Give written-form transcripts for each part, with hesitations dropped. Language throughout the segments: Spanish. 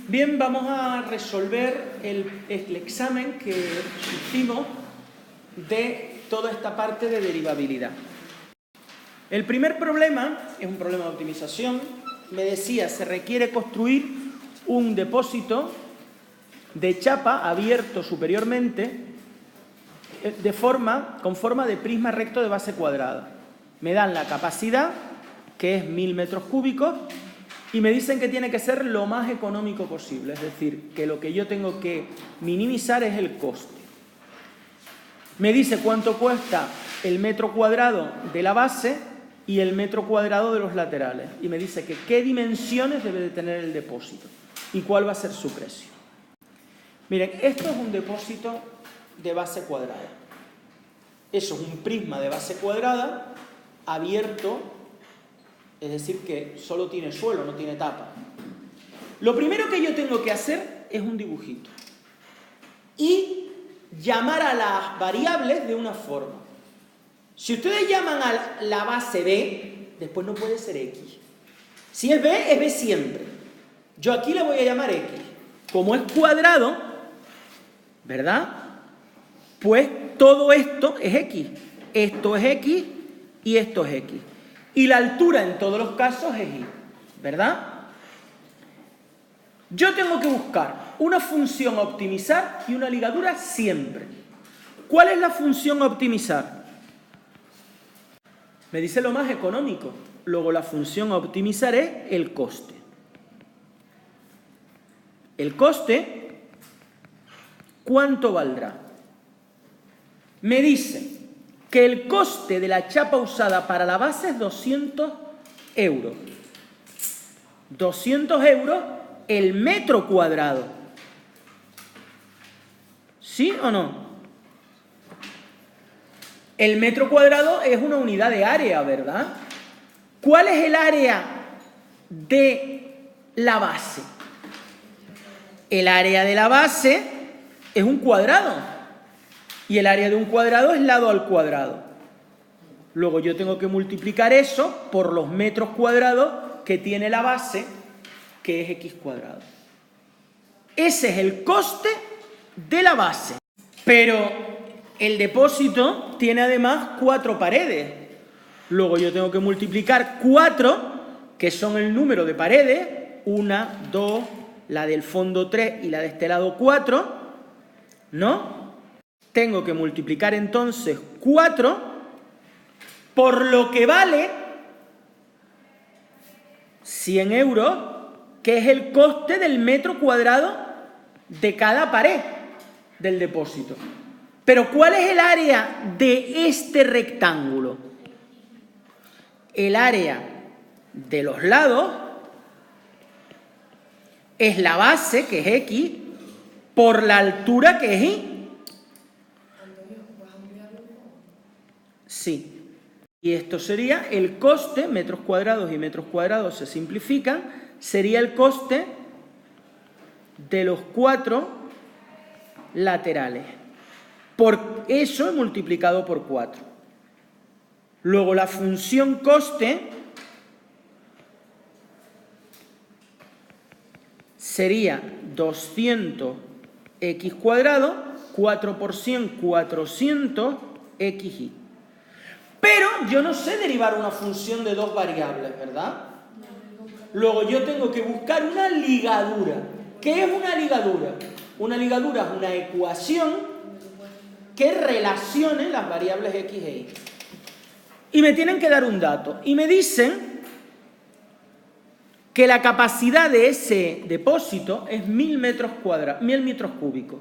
Bien, vamos a resolver el examen que hicimos de toda esta parte de derivabilidad. El primer problema es un problema de optimización. Me decía, se requiere construir un depósito de chapa abierto superiormente con forma de prisma recto de base cuadrada. Me dan la capacidad, que es 1000 metros cúbicos, y me dicen que tiene que ser lo más económico posible, es decir, que lo que yo tengo que minimizar es el coste. Me dice cuánto cuesta el metro cuadrado de la base y el metro cuadrado de los laterales, y me dice que qué dimensiones debe de tener el depósito y cuál va a ser su precio. Miren, esto es un depósito de base cuadrada. Eso es un prisma de base cuadrada abierto, es decir, que solo tiene suelo, no tiene tapa. Lo primero que yo tengo que hacer es un dibujito y llamar a las variables de una forma. Si ustedes llaman a la base B, después no puede ser X. Si es B, es B siempre. Yo aquí le voy a llamar X. Como es cuadrado, ¿verdad? Pues todo esto es X. Esto es X y esto es X. Y la altura en todos los casos es Y, ¿verdad? Yo tengo que buscar una función a optimizar y una ligadura siempre. ¿Cuál es la función a optimizar? Me dice lo más económico. Luego la función a optimizar es el coste. El coste, ¿cuánto valdrá? Me dice que el coste de la chapa usada para la base es 200 euros. 200 euros el metro cuadrado. ¿Sí o no? El metro cuadrado es una unidad de área, ¿verdad? ¿Cuál es el área de la base? El área de la base es un cuadrado. Y el área de un cuadrado es lado al cuadrado. Luego yo tengo que multiplicar eso por los metros cuadrados que tiene la base, que es x cuadrado. Ese es el coste de la base. Pero el depósito tiene además 4 paredes. Luego yo tengo que multiplicar 4, que son el número de paredes. 1, 2, la del fondo 3 y la de este lado 4, ¿no? Tengo que multiplicar entonces 4 por lo que vale 100 euros, que es el coste del metro cuadrado de cada pared del depósito. Pero ¿cuál es el área de este rectángulo? El área de los lados es la base, que es X, por la altura, que es Y. Sí. Y esto sería el coste, metros cuadrados y metros cuadrados se simplifican, sería el coste de los 4 laterales. Por eso multiplicado por 4. Luego la función coste sería 200x cuadrado, 4 por 100, 400xy. Pero yo no sé derivar una función de 2 variables, ¿verdad? Luego yo tengo que buscar una ligadura. ¿Qué es una ligadura? Una ligadura es una ecuación que relacione las variables x e y. Y me tienen que dar un dato. Y me dicen que la capacidad de ese depósito es 1000 metros cúbicos.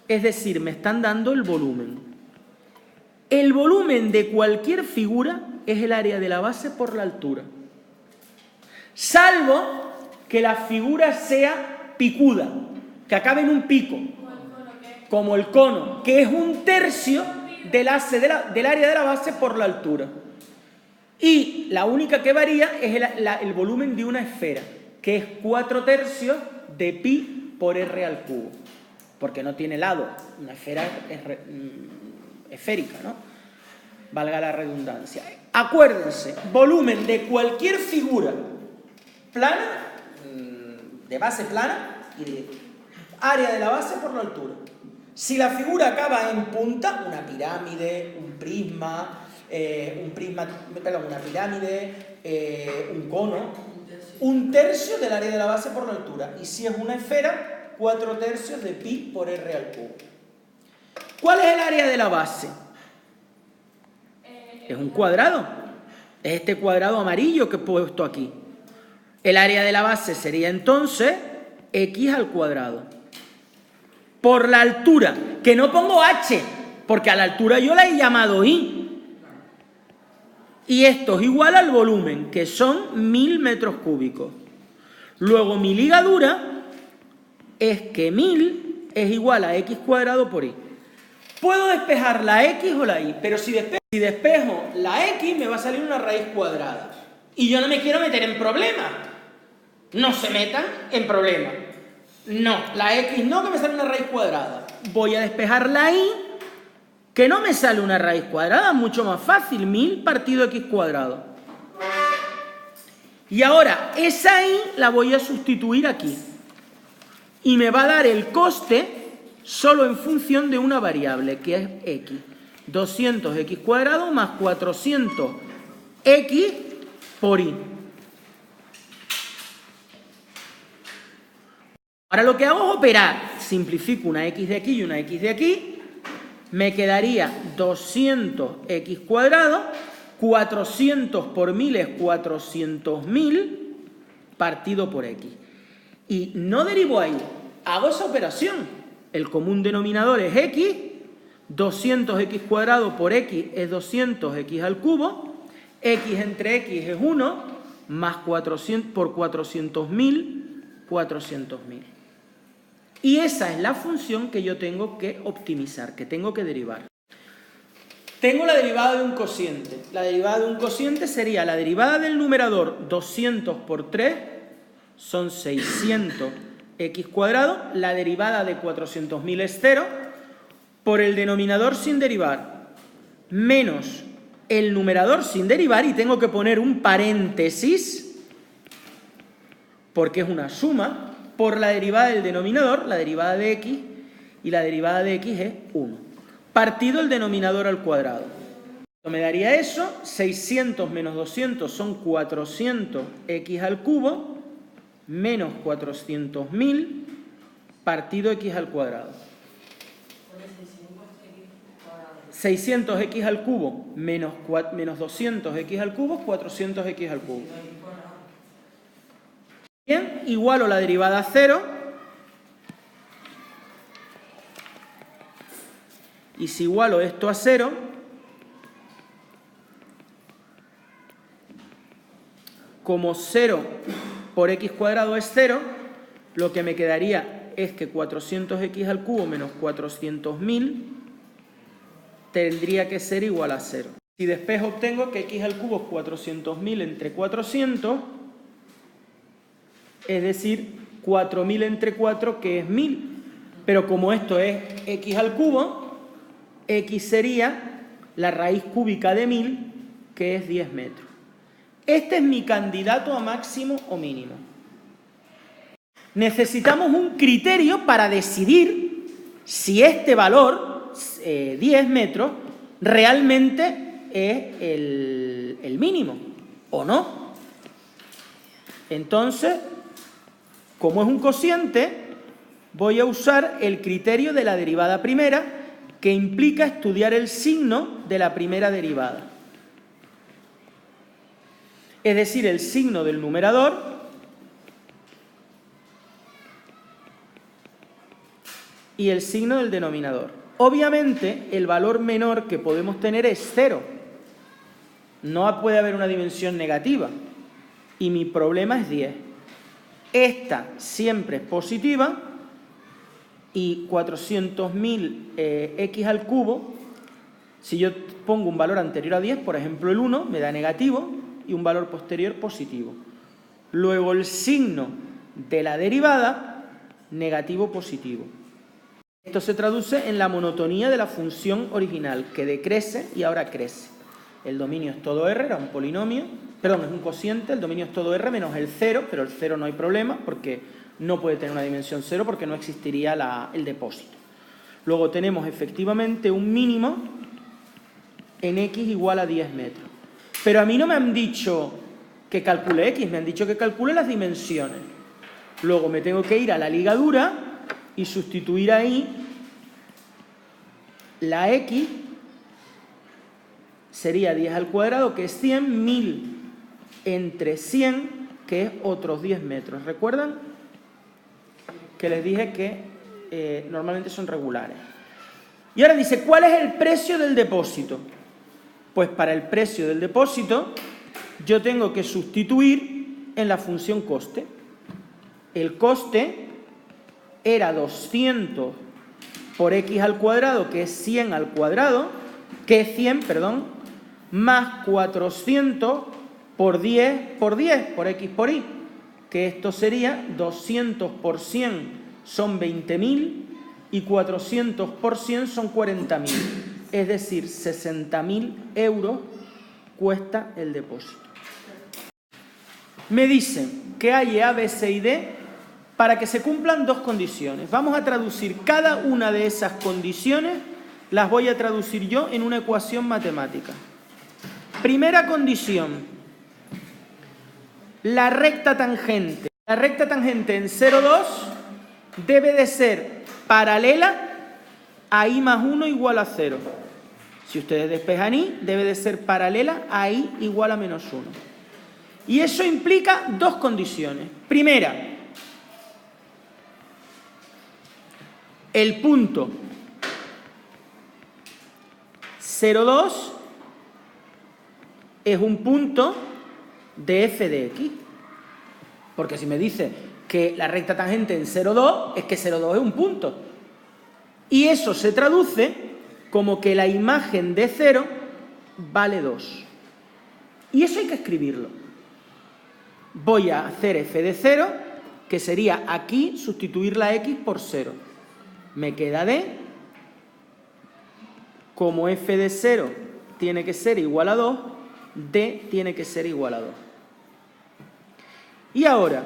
Es decir, me están dando el volumen. El volumen de cualquier figura es el área de la base por la altura. Salvo que la figura sea picuda, que acabe en un pico, como el cono, que es 1/3 del área de la base por la altura. Y la única que varía es el volumen de una esfera, que es 4/3 de pi por r al cubo, porque no tiene lado, una esfera es esférica, ¿no? Valga la redundancia. Acuérdense, volumen de cualquier figura plana, de base plana y de área de la base por la altura. Si la figura acaba en punta, una pirámide, un prisma, una pirámide, un cono, 1/3 del área de la base por la altura. Y si es una esfera, 4/3 de pi por r al cubo. ¿Cuál es el área de la base? Es un cuadrado. Es este cuadrado amarillo que he puesto aquí. El área de la base sería entonces x al cuadrado. Por la altura, que no pongo h, porque a la altura yo la he llamado y. Y esto es igual al volumen, que son 1000 metros cúbicos. Luego mi ligadura es que 1000 es igual a x cuadrado por y. Puedo despejar la x o la y, pero si despejo la x me va a salir una raíz cuadrada. Y yo no me quiero meter en problemas. No se metan en problemas. No, la x no, que me sale una raíz cuadrada. Voy a despejar la y, que no me sale una raíz cuadrada, mucho más fácil, 1000 partido x cuadrado. Y ahora, esa y la voy a sustituir aquí. Y me va a dar el coste solo en función de una variable, que es x. 200x cuadrado más 400x por y. Ahora lo que hago es operar. Simplifico una x de aquí y una x de aquí. Me quedaría 200x cuadrado. 400 por 1000 es 400.000 partido por x. Y no derivo ahí. Hago esa operación. El común denominador es x. 200x cuadrado por x es 200x al cubo. X entre x es 1. Más 400 por 400.000, 400.000. Y esa es la función que yo tengo que optimizar, que tengo que derivar. Tengo la derivada de un cociente. La derivada de un cociente sería la derivada del numerador 200 por 3, son 600x cuadrado. La derivada de 400.000 es 0, por el denominador sin derivar, menos el numerador sin derivar, y tengo que poner un paréntesis, porque es una suma, por la derivada del denominador, la derivada de x, y la derivada de x es 1. Partido el denominador al cuadrado. Me daría eso, 600 menos 200 son 400x al cubo, menos 400.000, partido x al cuadrado. 600x al cubo menos 200x al cubo, 400x al cubo. Bien, igualo la derivada a 0. Y si igualo esto a 0, como 0 por x cuadrado es 0, lo que me quedaría es que 400x al cubo menos 400.000 tendría que ser igual a 0. Si despejo obtengo que x al cubo es 400.000 entre 400, es decir, 4.000 entre 4, que es 1000. Pero como esto es x al cubo, x sería la raíz cúbica de 1000, que es 10 metros. Este es mi candidato a máximo o mínimo. Necesitamos un criterio para decidir si este valor, 10 metros, realmente es el mínimo o no. Entonces, como es un cociente, voy a usar el criterio de la derivada primera, que implica estudiar el signo de la primera derivada. Es decir, el signo del numerador y el signo del denominador. Obviamente, el valor menor que podemos tener es 0. No puede haber una dimensión negativa. Y mi problema es 10. Esta siempre es positiva y 400.000 x al cubo, si yo pongo un valor anterior a 10, por ejemplo el 1, me da negativo y un valor posterior positivo. Luego el signo de la derivada, negativo positivo. Esto se traduce en la monotonía de la función original, que decrece y ahora crece. El dominio es todo R, era un polinomio, perdón, es un cociente, el dominio es todo R menos el 0, pero el 0 no hay problema porque no puede tener una dimensión 0 porque no existiría el depósito. Luego tenemos efectivamente un mínimo en x igual a 10 metros. Pero a mí no me han dicho que calcule x, me han dicho que calcule las dimensiones. Luego me tengo que ir a la ligadura y sustituir ahí la x, sería 10 al cuadrado, que es 100, 1000 entre 100, que es otros 10 metros. ¿Recuerdan? Que les dije que normalmente son regulares. Y ahora dice, ¿cuál es el precio del depósito? Pues para el precio del depósito yo tengo que sustituir en la función coste. El coste era 200 por x al cuadrado, que es 100 al cuadrado, que es 100, perdón, más 400 por 10 por 10, por x por y, que esto sería 200 por 100 son 20.000 y 400 por 100 son 40.000. Es decir, 60.000 euros cuesta el depósito. Me dicen que hay A, B, C y D para que se cumplan dos condiciones. Vamos a traducir cada una de esas condiciones, las voy a traducir yo en una ecuación matemática. Primera condición, la recta tangente. La recta tangente en 0,2 debe de ser paralela a i más 1 igual a 0. Si ustedes despejan i, debe de ser paralela a i igual a menos 1. Y eso implica dos condiciones. Primera, el punto 0,2 es un punto de f de x. Porque si me dice que la recta tangente en 0,2 es que 0,2 es un punto. Y eso se traduce como que la imagen de 0 vale 2. Y eso hay que escribirlo. Voy a hacer f de 0, que sería aquí sustituir la x por 0. Me queda d, como f de 0 tiene que ser igual a 2, d tiene que ser igual a 2. Y ahora,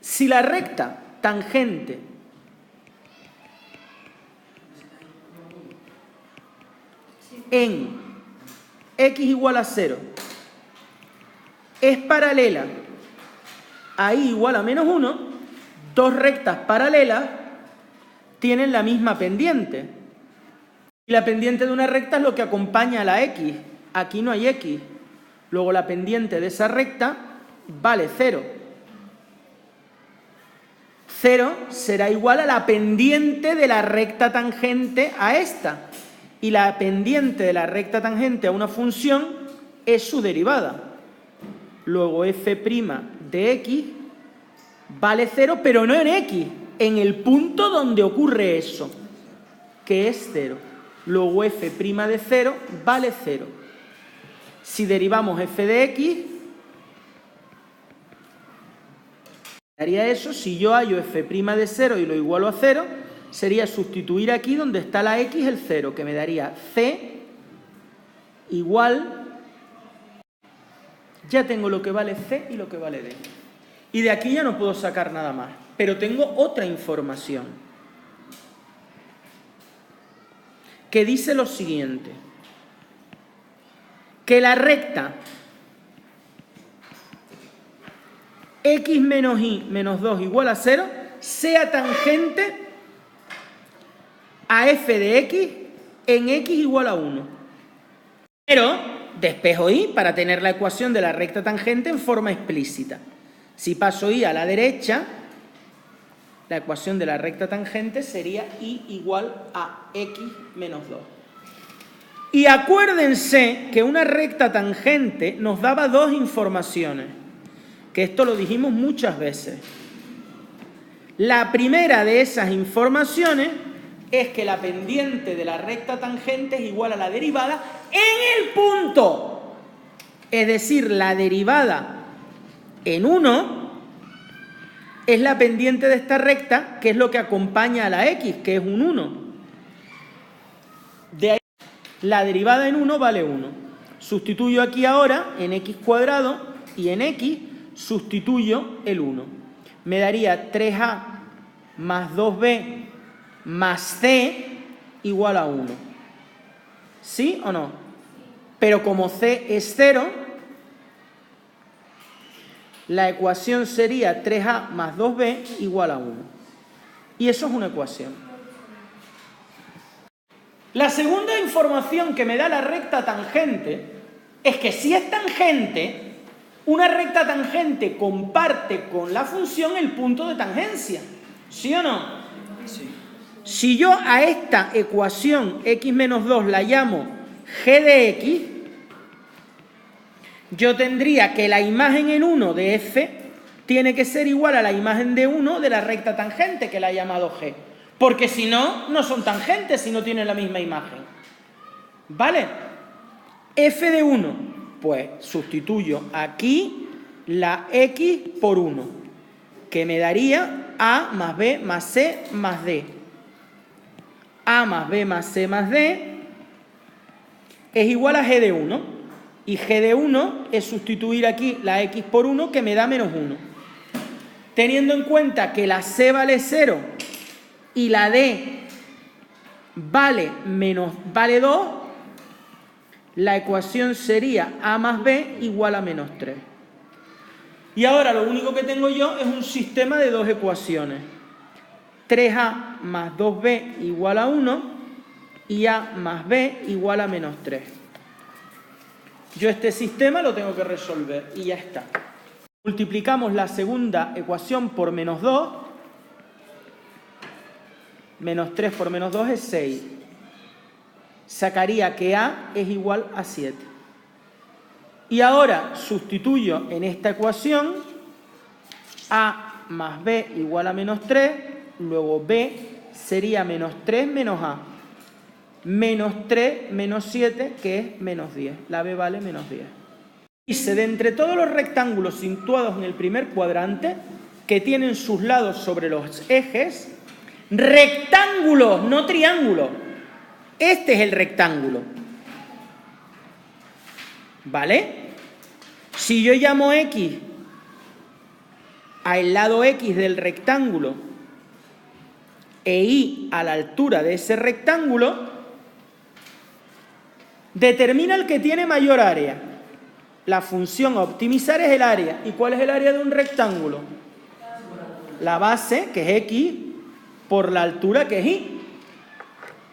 si la recta tangente en x igual a 0 es paralela a y igual a menos 1, dos rectas paralelas tienen la misma pendiente. Y la pendiente de una recta es lo que acompaña a la x. Aquí no hay x. Luego la pendiente de esa recta vale 0. 0 será igual a la pendiente de la recta tangente a esta. Y la pendiente de la recta tangente a una función es su derivada. Luego f' de x vale 0, pero no en x, en el punto donde ocurre eso, que es 0. Luego f' de 0 vale 0. Si derivamos f de x, daría eso. Si yo hallo f' de 0 y lo igualo a 0, sería sustituir aquí donde está la x el 0, que me daría c igual, ya tengo lo que vale c y lo que vale d. Y de aquí ya no puedo sacar nada más, pero tengo otra información que dice lo siguiente, que la recta x menos y menos 2 igual a 0 sea tangente a f de x en x igual a 1. Pero despejo y para tener la ecuación de la recta tangente en forma explícita. Si paso y a la derecha, la ecuación de la recta tangente sería y igual a x menos 2. Y acuérdense que una recta tangente nos daba dos informaciones, que esto lo dijimos muchas veces. La primera de esas informaciones es que la pendiente de la recta tangente es igual a la derivada en el punto. Es decir, la derivada en 1 es la pendiente de esta recta, que es lo que acompaña a la x, que es un 1. De ahí, la derivada en 1 vale 1. Sustituyo aquí ahora en x cuadrado y en x sustituyo el 1. Me daría 3a más 2b más c igual a 1. ¿Sí o no? Pero como c es 0, la ecuación sería 3a más 2b igual a 1. Y eso es una ecuación. La segunda información que me da la recta tangente es que si es tangente, una recta tangente comparte con la función el punto de tangencia. ¿Sí o no? Sí. Si yo a esta ecuación x menos 2 la llamo g de x, yo tendría que la imagen en 1 de f tiene que ser igual a la imagen de 1 de la recta tangente que la he llamado g. Porque si no, no son tangentes si no tienen la misma imagen. ¿Vale? F de 1, pues sustituyo aquí la x por 1, que me daría a más b más c más d. A más b más c más d es igual a g de 1. Y g de 1 es sustituir aquí la x por 1, que me da menos 1. Teniendo en cuenta que la c vale 0 y la d vale 2, la ecuación sería a más b igual a menos 3. Y ahora lo único que tengo yo es un sistema de dos ecuaciones. 3a más 2b igual a 1 y a más b igual a menos 3. Yo este sistema lo tengo que resolver y ya está. Multiplicamos la segunda ecuación por menos 2. Menos 3 por menos 2 es 6. Sacaría que a es igual a 7. Y ahora sustituyo en esta ecuación a más b igual a menos 3, luego b sería menos 3 menos a. Menos 3 menos 7, que es menos 10. La b vale menos 10. Dice, de entre todos los rectángulos situados en el primer cuadrante, que tienen sus lados sobre los ejes, rectángulos, no triángulos. Este es el rectángulo. ¿Vale? Si yo llamo x al lado x del rectángulo e y a la altura de ese rectángulo, determina el que tiene mayor área. La función a optimizar es el área. ¿Y cuál es el área de un rectángulo? La base, que es x, por la altura, que es y.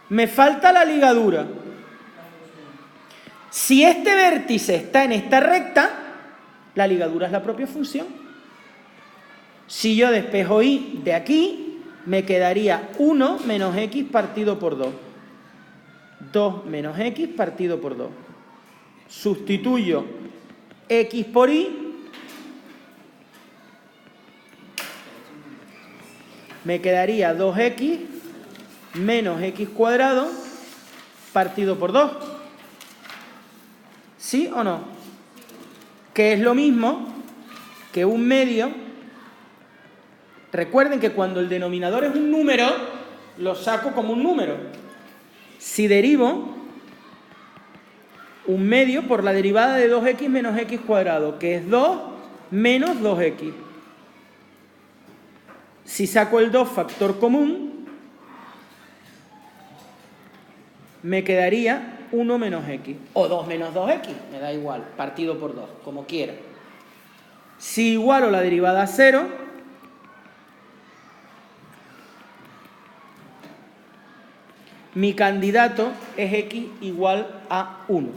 Me falta la ligadura. Si este vértice está en esta recta, la ligadura es la propia función. Si yo despejo y de aquí, me quedaría 1 menos x partido por 2. 2 menos x partido por 2. Sustituyo x por y. Me quedaría 2x menos x cuadrado partido por 2. ¿Sí o no? Que es lo mismo que un medio. Recuerden que cuando el denominador es un número, lo saco como un número. Si derivo un medio por la derivada de 2x menos x cuadrado, que es 2 menos 2x. Si saco el 2 factor común, me quedaría 1 menos x. O 2 menos 2x, me da igual, partido por 2, como quiera. Si igualo la derivada a 0, mi candidato es x igual a 1.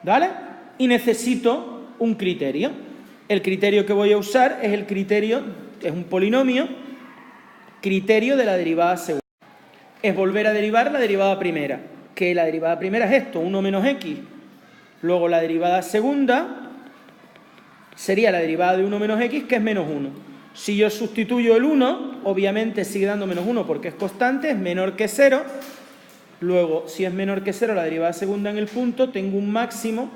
¿Vale? Y necesito un criterio. El criterio que voy a usar es el criterio, es un polinomio, criterio de la derivada segunda. Es volver a derivar la derivada primera, que la derivada primera es esto, 1 menos x. Luego la derivada segunda sería la derivada de 1 menos x, que es menos 1. Si yo sustituyo el 1, obviamente sigue dando menos 1 porque es constante, es menor que 0. Luego, si es menor que 0, la derivada segunda en el punto, tengo un máximo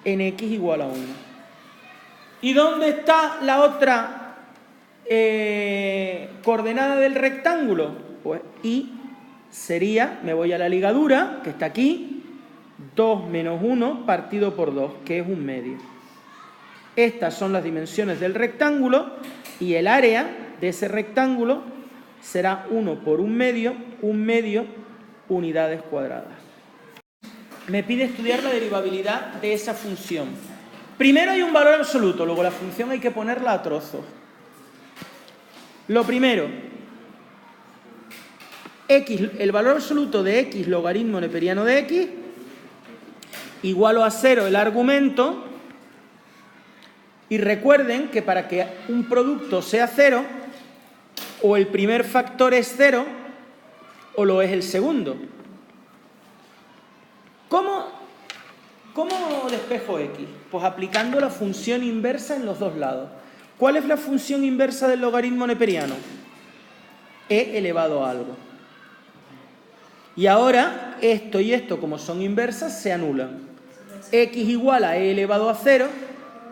en x igual a 1. ¿Y dónde está la otra coordenada del rectángulo? Pues y sería, me voy a la ligadura, que está aquí, 2 menos 1 partido por 2, que es un medio. Estas son las dimensiones del rectángulo y el área de ese rectángulo será 1 por 1 medio unidades cuadradas. Me pide estudiar la derivabilidad de esa función. Primero hay un valor absoluto, luego la función hay que ponerla a trozos. Lo primero, x, el valor absoluto de x logaritmo neperiano de x, igual a 0 el argumento, y recuerden que para que un producto sea 0, o el primer factor es 0, o lo es el segundo. ¿Cómo despejo x? Pues aplicando la función inversa en los dos lados. ¿Cuál es la función inversa del logaritmo neperiano? E elevado a algo. Y ahora, esto y esto, como son inversas, se anulan. X igual a e elevado a 0,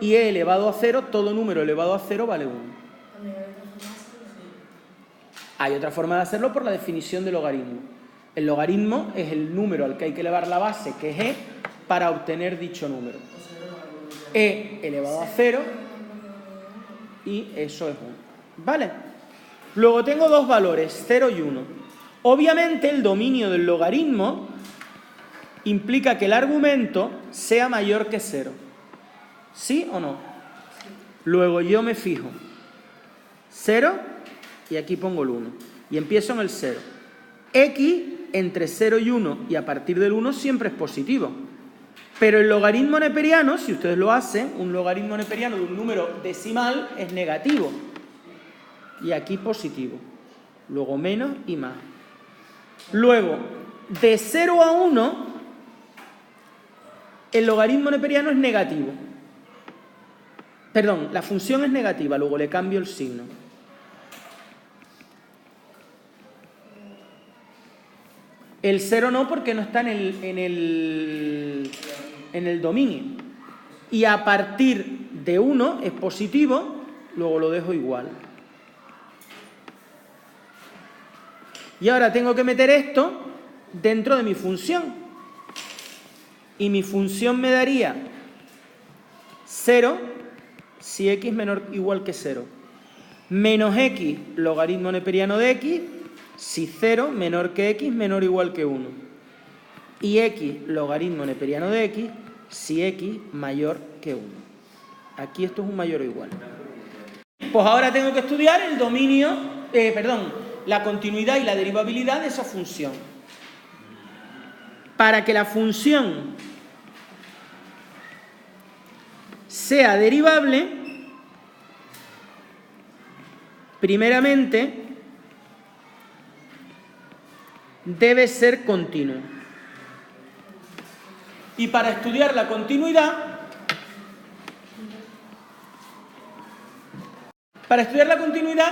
y e elevado a 0, todo número elevado a 0 vale 1. Hay otra forma de hacerlo por la definición de logaritmo. El logaritmo es el número al que hay que elevar la base, que es e, para obtener dicho número. E elevado a 0, y eso es 1. ¿Vale? Luego tengo dos valores, 0 y 1. Obviamente el dominio del logaritmo implica que el argumento sea mayor que 0. ¿Sí o no? Luego yo me fijo 0 y aquí pongo el 1. Y empiezo en el 0. X entre 0 y 1 y a partir del 1 siempre es positivo. Pero el logaritmo neperiano, si ustedes lo hacen, un logaritmo neperiano de un número decimal es negativo. Y aquí positivo. Luego menos y más. Luego, de 0 a 1, el logaritmo neperiano es negativo. Perdón, la función es negativa, luego le cambio el signo. El 0 no, porque no está en el dominio. Y a partir de 1 es positivo, luego lo dejo igual. Y ahora tengo que meter esto dentro de mi función. Y mi función me daría 0 si x menor o igual que 0. Menos x logaritmo neperiano de x si 0 menor que x menor o igual que 1. Y x logaritmo neperiano de x si x mayor que 1. Aquí esto es un mayor o igual. Pues ahora tengo que estudiar el dominio, la continuidad y la derivabilidad de esa función. Para que la función sea derivable, primeramente debe ser continua. Y para estudiar la continuidad,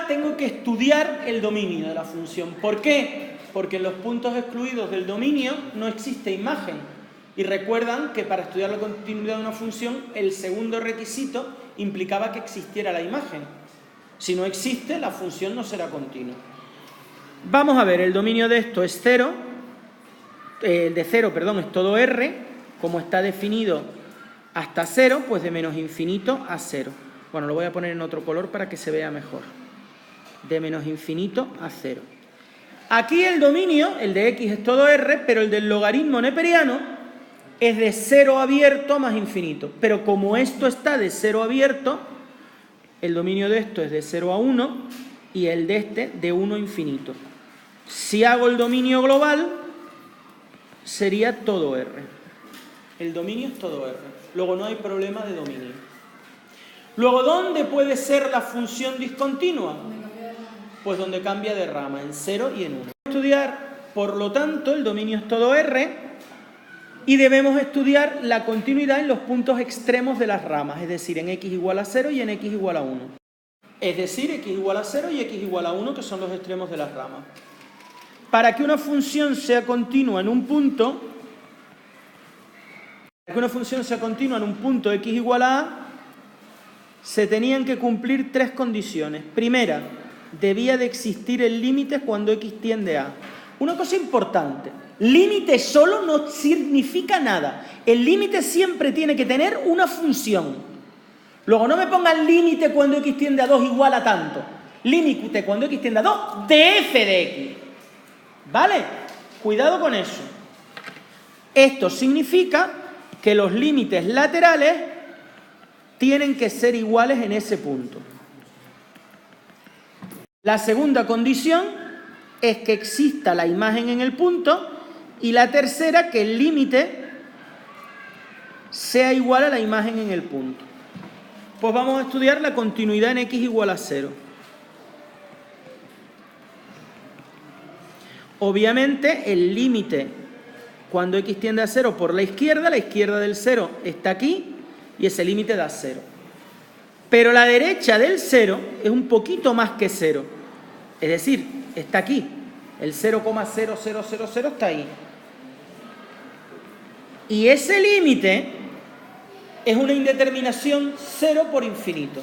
tengo que estudiar el dominio de la función. ¿Por qué? Porque en los puntos excluidos del dominio no existe imagen. Y recuerdan que para estudiar la continuidad de una función, el segundo requisito implicaba que existiera la imagen. Si no existe, la función no será continua. Vamos a ver, el dominio de esto es 0, es todo R, como está definido hasta 0, pues de menos infinito a 0. Bueno, lo voy a poner en otro color para que se vea mejor. De menos infinito a 0. Aquí el dominio, el de x es todo R, pero el del logaritmo neperiano es de 0 abierto a más infinito. Pero como esto está de 0 abierto, el dominio de esto es de 0 a 1 y el de este de 1 a infinito. Si hago el dominio global, sería todo R. El dominio es todo R. Luego no hay problema de dominio. Luego, ¿dónde puede ser la función discontinua? Pues donde cambia de rama, en 0 y en 1. Estudiar, por lo tanto, el dominio es todo R y debemos estudiar la continuidad en los puntos extremos de las ramas, es decir, en x igual a 0 y en x igual a 1. Es decir, x igual a 0 y x igual a 1, que son los extremos de las ramas. Para que una función sea continua en un punto, x igual a a, se tenían que cumplir tres condiciones. Primera, debía de existir el límite cuando x tiende a. Una cosa importante, límite solo no significa nada. El límite siempre tiene que tener una función. Luego, no me pongan límite cuando x tiende a 2 igual a tanto. Límite cuando x tiende a 2 de f de x. ¿Vale? Cuidado con eso. Esto significa que los límites laterales tienen que ser iguales en ese punto. La segunda condición es que exista la imagen en el punto y la tercera, que el límite sea igual a la imagen en el punto. Pues vamos a estudiar la continuidad en x igual a 0. Obviamente el límite cuando x tiende a 0 por la izquierda del 0 está aquí y ese límite da 0. Pero la derecha del 0 es un poquito más que 0. Es decir, está aquí. El 0,0000 está ahí. Y ese límite es una indeterminación 0 por infinito.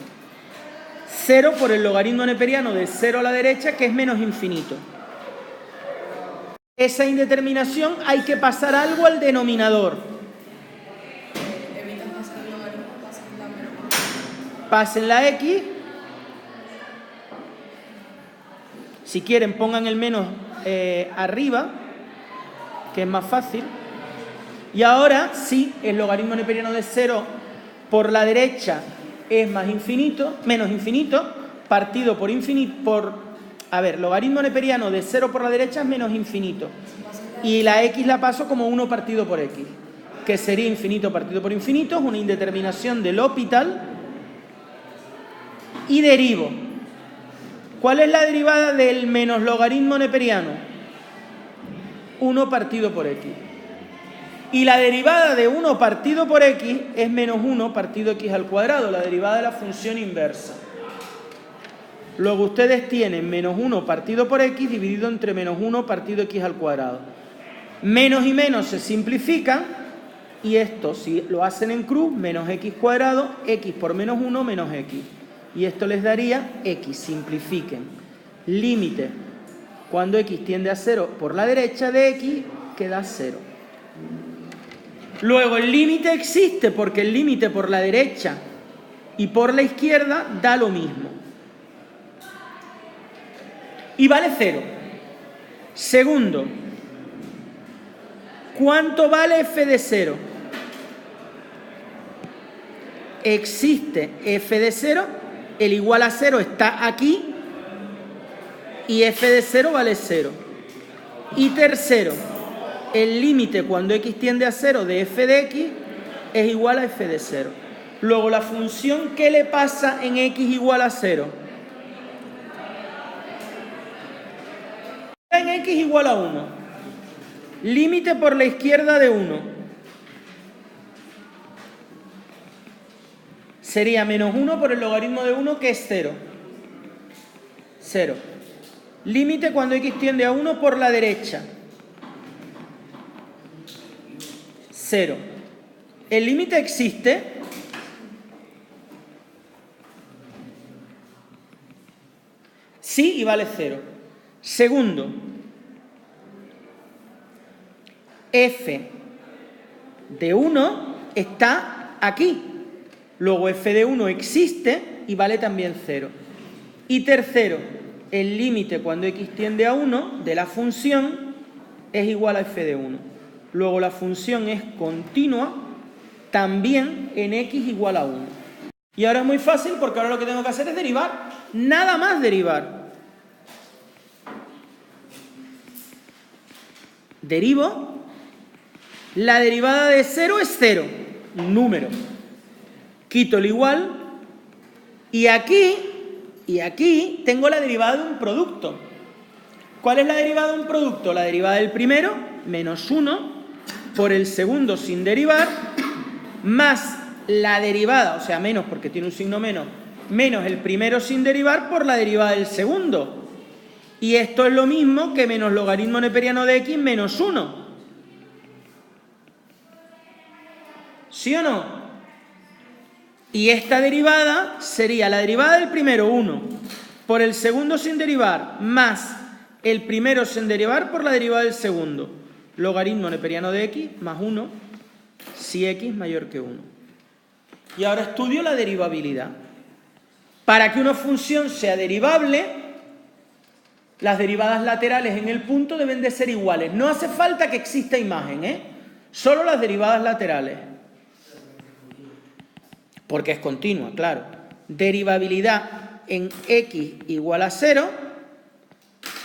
0 por el logaritmo neperiano de 0 a la derecha, que es menos infinito. Esa indeterminación hay que pasar algo al denominador. Evitan pasar el logaritmo, pasen la menos. Pasen la x. Si quieren, pongan el menos arriba, que es más fácil. Y ahora, sí, el logaritmo neperiano de 0 por la derecha es menos infinito, partido por infinito, logaritmo neperiano de 0 por la derecha es menos infinito. Y la x la paso como 1 partido por x, que sería infinito partido por infinito, es una indeterminación del L'Hopital. Y derivo. ¿Cuál es la derivada del menos logaritmo neperiano? 1 partido por x. Y la derivada de 1 partido por x es menos 1 partido x al cuadrado, la derivada de la función inversa. Luego ustedes tienen menos 1 partido por x dividido entre menos 1 partido x al cuadrado. Menos y menos se simplifican y esto, si lo hacen en cruz, menos x cuadrado, x por menos 1 menos x. Y esto les daría x, simplifiquen. Límite cuando x tiende a 0 por la derecha de x queda 0. Luego el límite existe porque el límite por la derecha y por la izquierda da lo mismo. Y vale 0. Segundo, ¿cuánto vale f de 0? Existe f de 0, el igual a 0 está aquí y f de 0 vale 0. Y tercero, el límite cuando x tiende a 0 de f de x es igual a f de 0. Luego, la función ¿qué le pasa en x igual a 0? En x igual a 1. Límite por la izquierda de 1. Sería menos 1 por el logaritmo de 1, que es 0. 0. Límite cuando x tiende a 1 por la derecha. 0. ¿El límite existe? Sí, y vale 0. Segundo, f de 1 está aquí. Luego f de 1 existe y vale también 0. Y tercero, el límite cuando x tiende a 1 de la función es igual a f de 1. Luego la función es continua también en x igual a 1. Y ahora es muy fácil porque ahora lo que tengo que hacer es derivar. Nada más derivar. Derivo. La derivada de 0 es 0. Un número. Quito el igual. Y aquí tengo la derivada de un producto. ¿Cuál es la derivada de un producto? La derivada del primero, menos 1, por el segundo sin derivar, más la derivada, o sea, menos porque tiene un signo menos, menos el primero sin derivar por la derivada del segundo. Y esto es lo mismo que menos logaritmo neperiano de x menos 1. ¿Sí o no? Y esta derivada sería la derivada del primero, 1, por el segundo sin derivar, más el primero sin derivar por la derivada del segundo. Logaritmo neperiano de x más 1 si x mayor que 1. Y ahora estudio la derivabilidad. Para que una función sea derivable, las derivadas laterales en el punto deben de ser iguales. No hace falta que exista imagen, ¿eh? Solo las derivadas laterales. Porque es continua, claro. Derivabilidad en x igual a 0,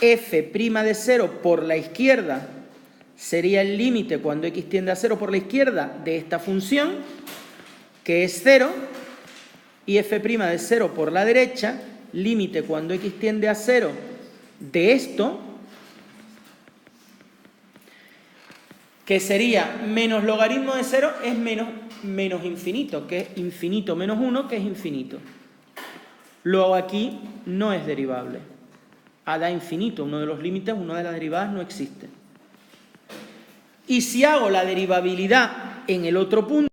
f' de 0 por la izquierda sería el límite cuando x tiende a 0 por la izquierda de esta función, que es 0, y f' de 0 por la derecha, límite cuando x tiende a 0 de esto, que sería menos logaritmo de 0 es menos infinito, que es infinito menos 1, que es infinito. Luego aquí no es derivable. A da infinito, uno de los límites, una de las derivadas no existe. Y si hago la derivabilidad en el otro punto,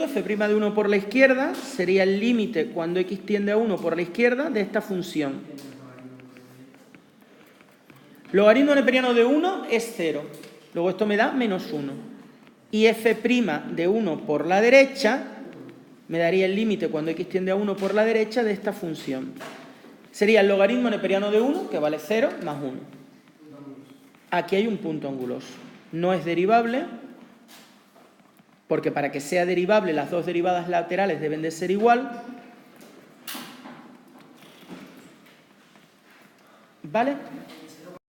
f' de 1 por la izquierda sería el límite cuando x tiende a 1 por la izquierda de esta función. Logaritmo neperiano de 1 es 0. Luego esto me da menos 1. Y f' de 1 por la derecha me daría el límite cuando x tiende a 1 por la derecha de esta función. Sería el logaritmo neperiano de 1, que vale 0, más 1. Aquí hay un punto anguloso. No es derivable, porque para que sea derivable las dos derivadas laterales deben de ser igual. ¿Vale?